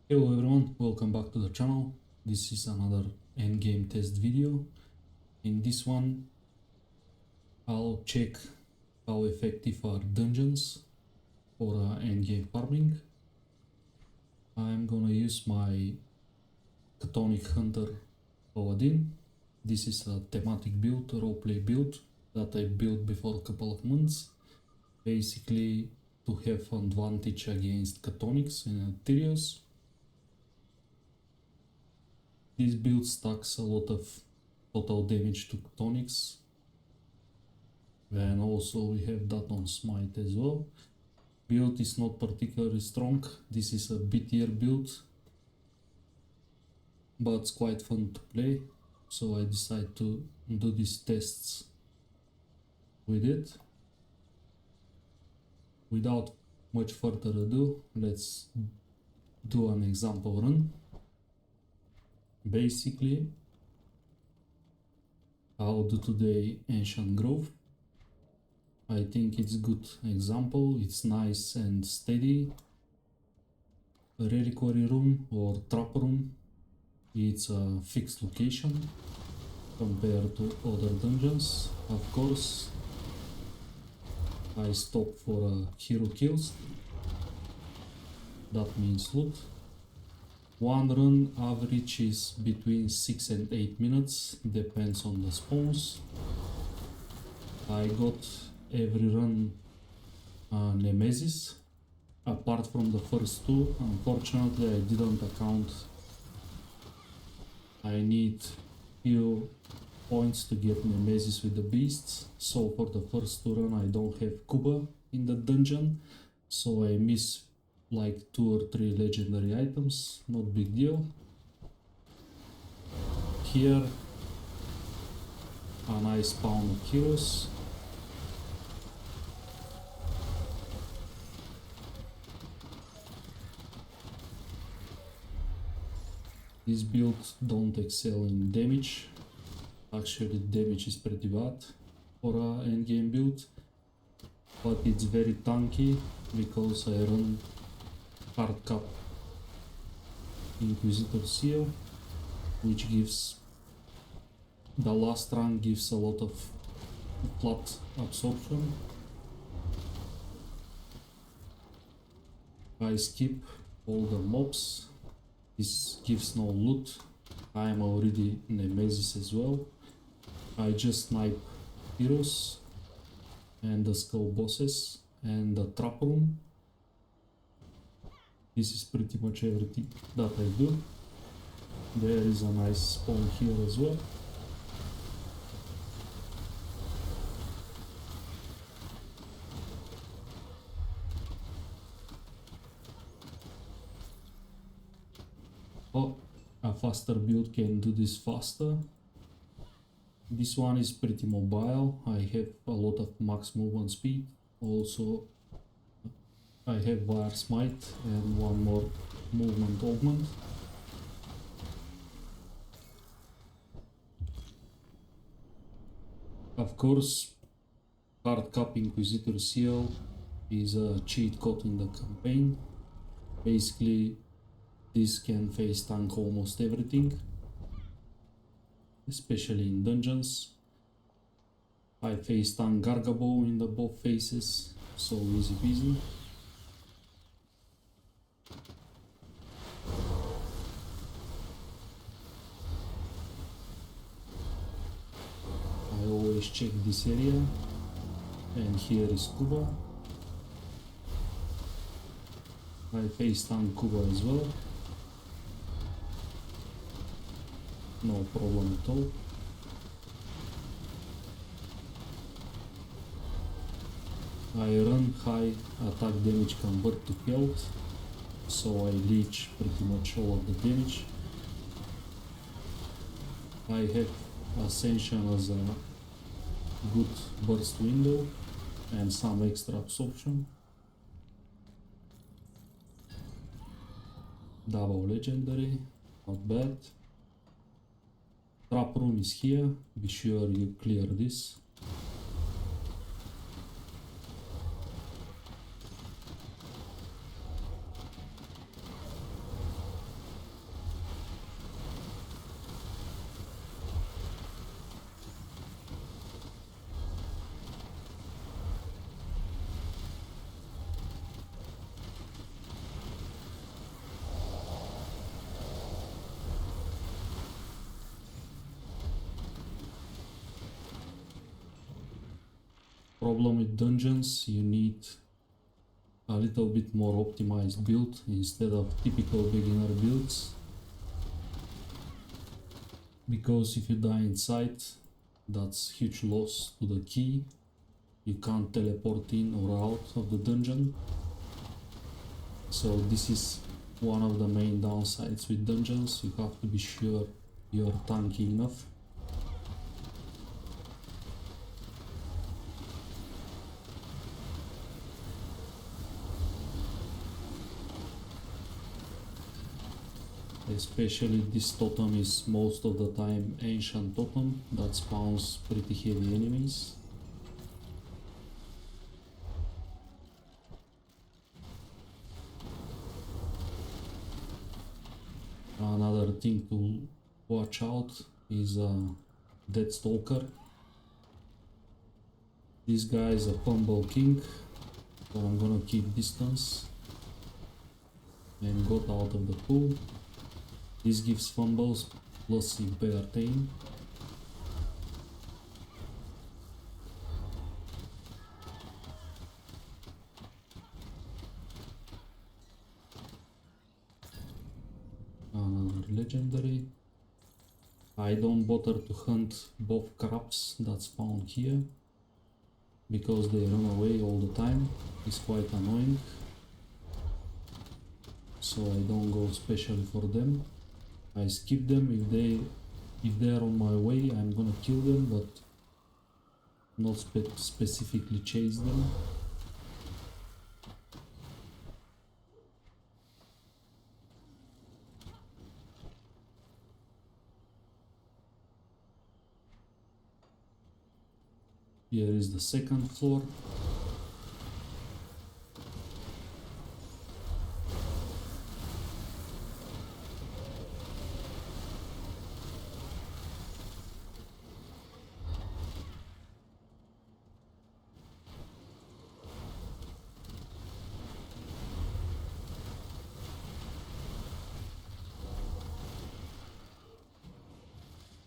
Hello everyone, welcome back to the channel. This is another endgame test video. In this one, I'll check how effective are dungeons for endgame farming. I'm gonna use my Demon Hunter Paladin. This is a thematic build, a roleplay build that I built before a couple of months. Basically to have advantage against Catonics and Tyrios. This build stacks a lot of total damage to Catonics, and also we have that on Smite as well. Build is not particularly strong, this is a B-tier build, but it's quite fun to play, so I decided to do these tests with it. Without much further ado, let's do an example run. Basically, I'll do today Ancient Grove. I think it's a good example, it's nice and steady. A reliquary room or trap room, it's a fixed location compared to other dungeons. Of course, I stop for hero kills, that means loot. One run average is between 6 and 8 minutes, depends on the spawns. I got every run Nemesis, apart from the first two. Unfortunately, I didn't account. I need few points to get Nemesis with the beasts, so for the first two run I don't have Kuba in the dungeon, so I miss like 2 or 3 legendary items, not big deal. Here a nice spawn of heroes. This build don't excel in damage, actually damage is pretty bad for an endgame build, but it's very tanky because I run hard cap Inquisitor Seal, which gives the last run gives a lot of flat absorption. I skip all the mobs, this gives no loot. I am already Nemesis as well. I just snipe heroes and the skull bosses and the trap room. This is pretty much everything that I do. There is a nice spawn here as well. Oh, a faster build can do this faster. This one is pretty mobile. I have a lot of max movement speed. Also, I have Wire Smite and one more movement augment. Of course, hard cap Inquisitor Seal is a cheat code in the campaign. Basically, this can face tank almost everything, especially in dungeons. I face tank Gargabo in the both phases, so easy peasy. I always check this area, and here is Kuba. I face tank Kuba as well. No problem at all. I run high attack damage convert to health, so I leech pretty much all of the damage. I have Ascension as a good burst window and some extra absorption. Double legendary, not bad. Trap room is here, be sure you clear this. problem with dungeons, you need a little bit more optimized build instead of typical beginner builds. Because if you die inside, that's huge loss to the key. You can't teleport in or out of the dungeon. So this is one of the main downsides with dungeons. You have to be sure you're tanky enough. Especially this totem is most of the time ancient totem that spawns pretty heavy enemies. Another thing to watch out is Dead Stalker. This guy is a Fumble king, so I'm gonna keep distance and got out of the pool. This gives fumbles plus impaired aim. Another legendary. I don't bother to hunt both crabs that's found here because they run away all the time. It's quite annoying. So I don't go specially for them. I skip them. If they are on my way, I'm gonna kill them, but not specifically chase them. Here is the second floor.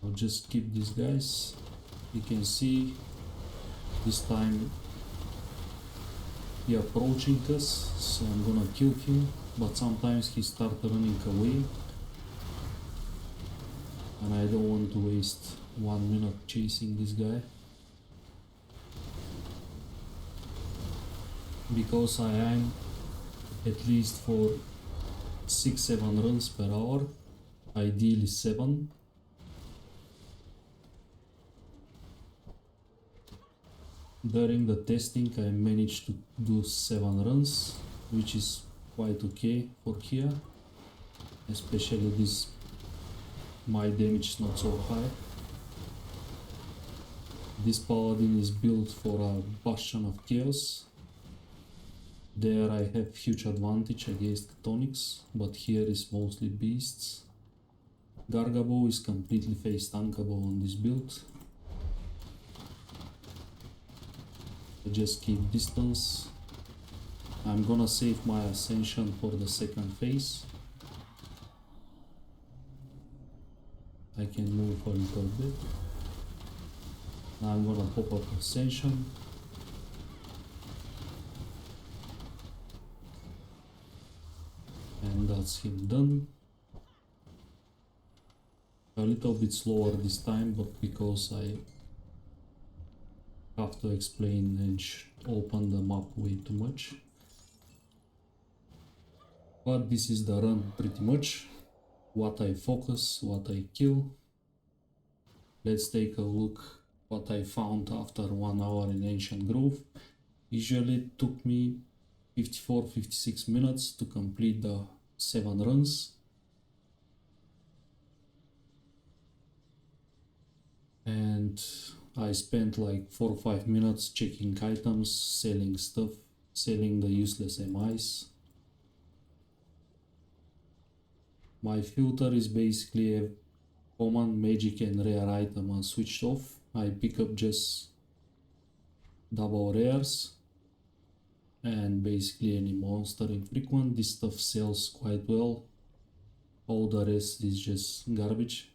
I'll just keep these guys. You can see this time he approaching us, so I'm gonna kill him, but sometimes he starts running away and I don't want to waste 1 minute chasing this guy. Because I aim at least for 6-7 runs per hour, ideally 7. During the testing I managed to do 7 runs, which is quite okay for here, especially this, my damage is not so high. This paladin is built for a bastion of chaos. There I have huge advantage against tonics, but here is mostly beasts. Gargabo is completely face tankable on this build. I just keep distance. I'm gonna save my ascension for the second phase. I can move a little bit. Now I'm gonna pop up ascension. And that's him done. A little bit slower this time, but because I have to explain and open the map way too much. But this is the run pretty much. What I focus, what I kill. Let's take a look what I found after 1 hour in Ancient Grove. Usually it took me 54-56 minutes to complete the 7 runs. And I spent like 4 or 5 minutes checking items, selling stuff, selling the useless MIs. My filter is basically a common, magic and rare item are switched off. I pick up just double rares and basically any monster infrequent. This stuff sells quite well. All the rest is just garbage.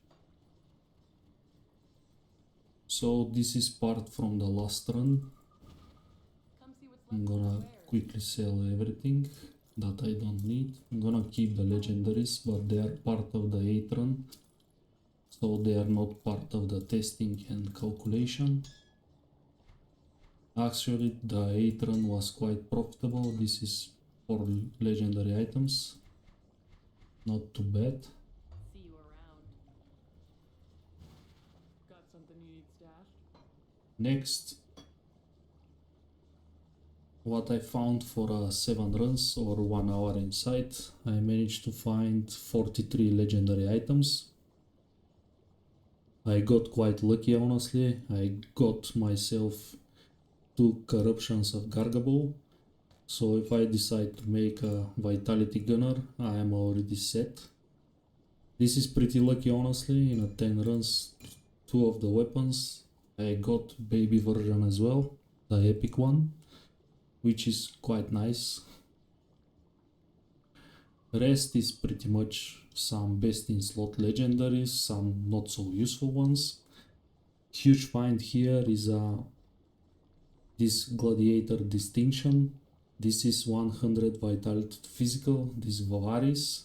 So this is part from the last run. I'm gonna quickly sell everything that I don't need. I'm gonna keep the legendaries, but they are part of the 8 run, so they are not part of the testing and calculation. Actually, the 8 run was quite profitable. This is for legendary items. Not too bad. See you around. Got something you need stashed? Next, what I found for 7 runs or 1 hour inside, I managed to find 43 legendary items. I got quite lucky, honestly. I got myself 2 corruptions of Gargable, so if I decide to make a Vitality Gunner, I am already set. This is pretty lucky, honestly. In a 10 runs, 2 of the weapons. I got baby version as well, the epic one, which is quite nice. The rest is pretty much some best in slot legendaries, some not so useful ones. Huge find here is this gladiator distinction. This is 100 vitality to physical, this varies.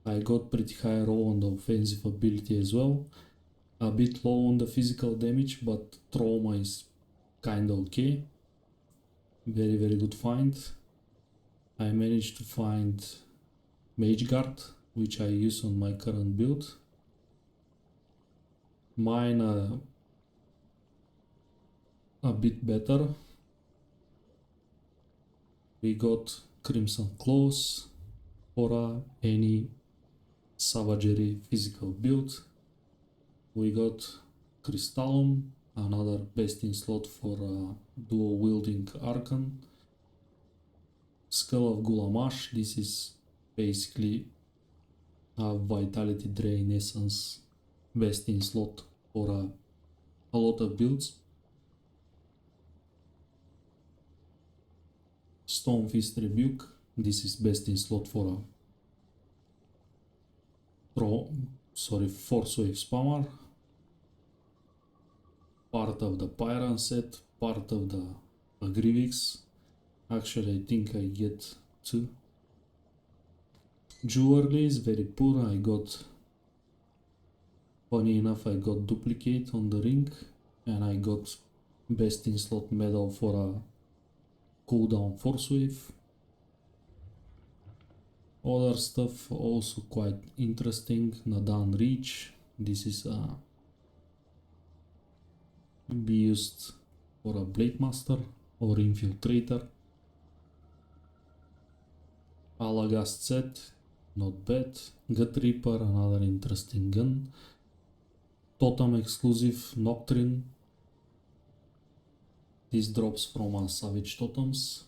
I got pretty high roll on the offensive ability as well. A bit low on the physical damage, but trauma is kinda okay. Very good find. I managed to find Mage Guard, which I use on my current build. Mine a bit better. We got Crimson Claws for any savagery physical build. We got Crystallum, another best in slot for dual wielding Archon. Skull of Gulamash, this is basically a vitality drain essence, best in slot for a lot of builds. Stonefist Rebuke, this is best in slot for a Force Wave spammer. Part of the Pyron set, part of the Grievix. Actually, I think I get 2. Jewelry is very poor. Funny enough, I got duplicate on the ring, and I got best in slot medal for a cooldown Force Wave. Other stuff also quite interesting. Nadan Reach, this is be used for a Blade Master or Infiltrator. Alagast set, not bad. Gut Reaper, another interesting gun. Totem exclusive Nocturne. This drops from Savage Totems.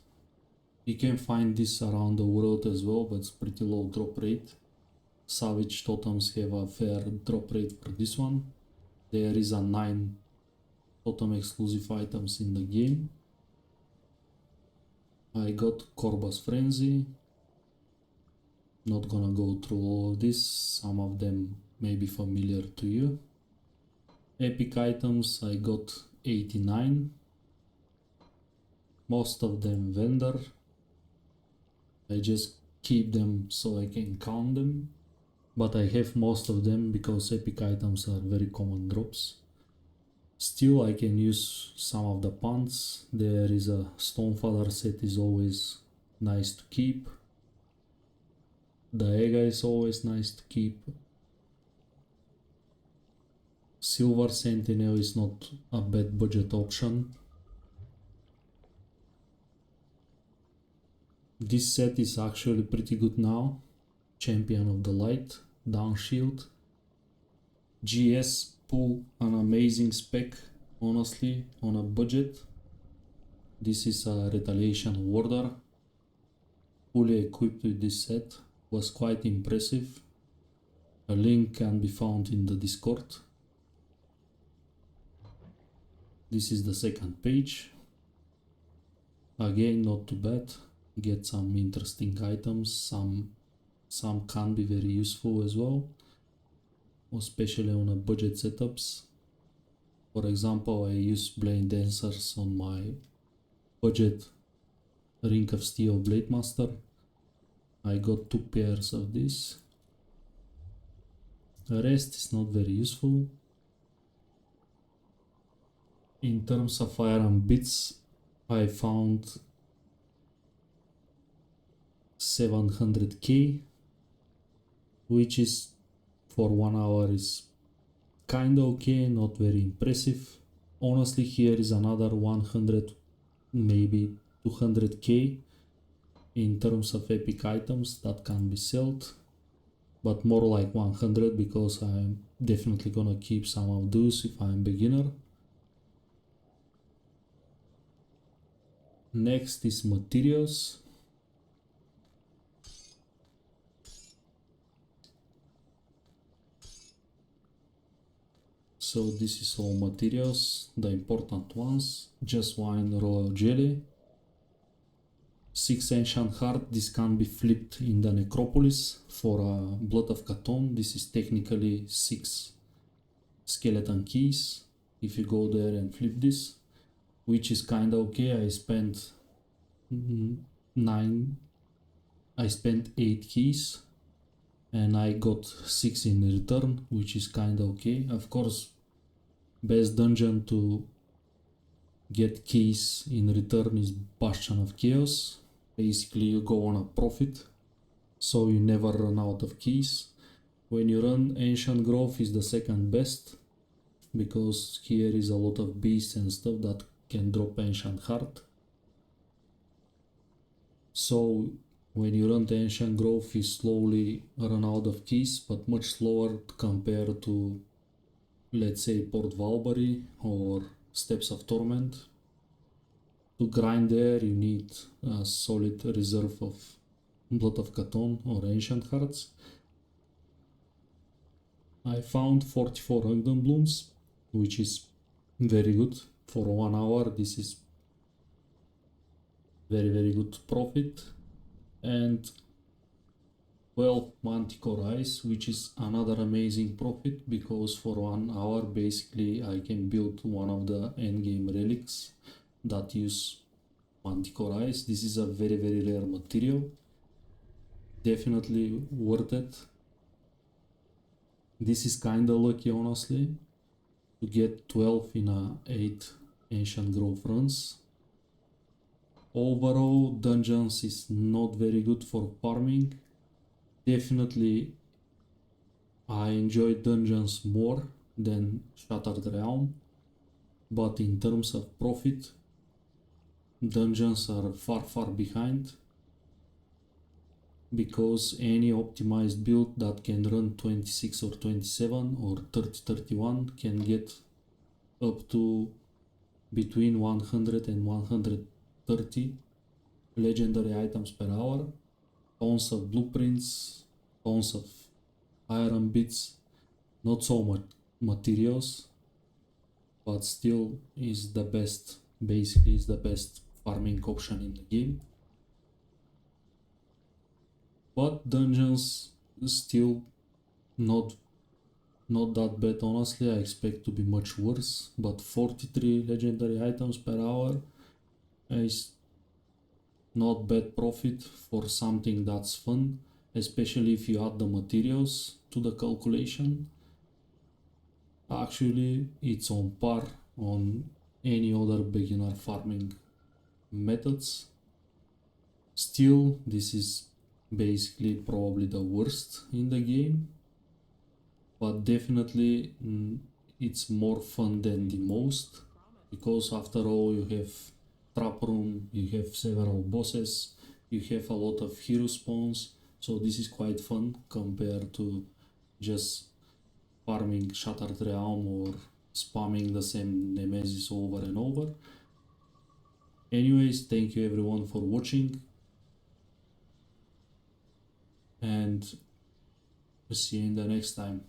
You can find this around the world as well, but it's pretty low drop rate. Savage Totems have a fair drop rate for this one. There is a 9 Totem exclusive items in the game. I got Corvus Frenzy. Not gonna go through all of this, some of them may be familiar to you. Epic items, I got 89. Most of them vendor. I just keep them so I can count them. But I have most of them because epic items are very common drops. Still, I can use some of the pants. There is a Stonefather set, is always nice to keep. The Ega is always nice to keep. Silver Sentinel is not a bad budget option. This set is actually pretty good now. Champion of the Light, Down Shield. GS pull an amazing spec, honestly, on a budget. This is a Retaliation Warder. Fully equipped with this set, was quite impressive. A link can be found in the Discord. This is the second page. Again, not too bad. Get some interesting items, some can be very useful as well, especially on a budget setups. For example, I use Blade Dancers on my budget Ring of Steel Blade Master. I got 2 pairs of this. The rest is not very useful. In terms of iron bits, I found 700k, which is for 1 hour is kinda okay, not very impressive. Honestly, here is another 100, maybe 200k in terms of epic items that can be sold, but more like 100 because I'm definitely gonna keep some of those if I'm beginner. Next is materials. So this is all materials, the important ones. Just wine, royal jelly. 6 ancient heart, this can be flipped in the necropolis for blood of Cthon. This is technically 6 skeleton keys if you go there and flip this, which is kinda okay. I spent 8 keys and I got 6 in return, which is kinda okay. Of course, best dungeon to get keys in return is Bastion of Chaos. Basically you go on a profit, so you never run out of keys. When you run, Ancient Grove is the second best, because here is a lot of beasts and stuff that can drop Ancient Heart. So when you run the Ancient Grove, you slowly run out of keys, but much slower compared to, let's say, Port Valbury or Steps of Torment. To grind there, you need a solid reserve of Blood of Cthon or Ancient Hearts. I found 44 Ungdom Blooms, which is very good for 1 hour. This is very good profit. And 12 Manticore Eyes, which is another amazing profit, because for 1 hour basically I can build one of the endgame relics that use Manticore Eyes. This is a very rare material, definitely worth it. This is kinda lucky, honestly, to get 12 in a 8 Ancient Grove runs. Overall, dungeons is not very good for farming. Definitely I enjoy dungeons more than Shattered Realm, but in terms of profit, dungeons are far behind, because any optimized build that can run 26 or 27 or 30-31 can get up to between 100 and 130 legendary items per hour, tons of blueprints, tons of iron bits, not so much materials, but still is the best, basically is the best farming option in the game. But dungeons still not that bad, honestly. I expect to be much worse, but 43 legendary items per hour is not bad profit for something that's fun, especially if you add the materials to the calculation. Actually, it's on par on any other beginner farming methods. Still, this is basically probably the worst in the game, but definitely it's more fun than the most, because after all you have trap room, you have several bosses, you have a lot of hero spawns, so this is quite fun compared to just farming Shattered Realm or spamming the same Nemesis over and over. Anyways, thank you everyone for watching, and see you in the next time.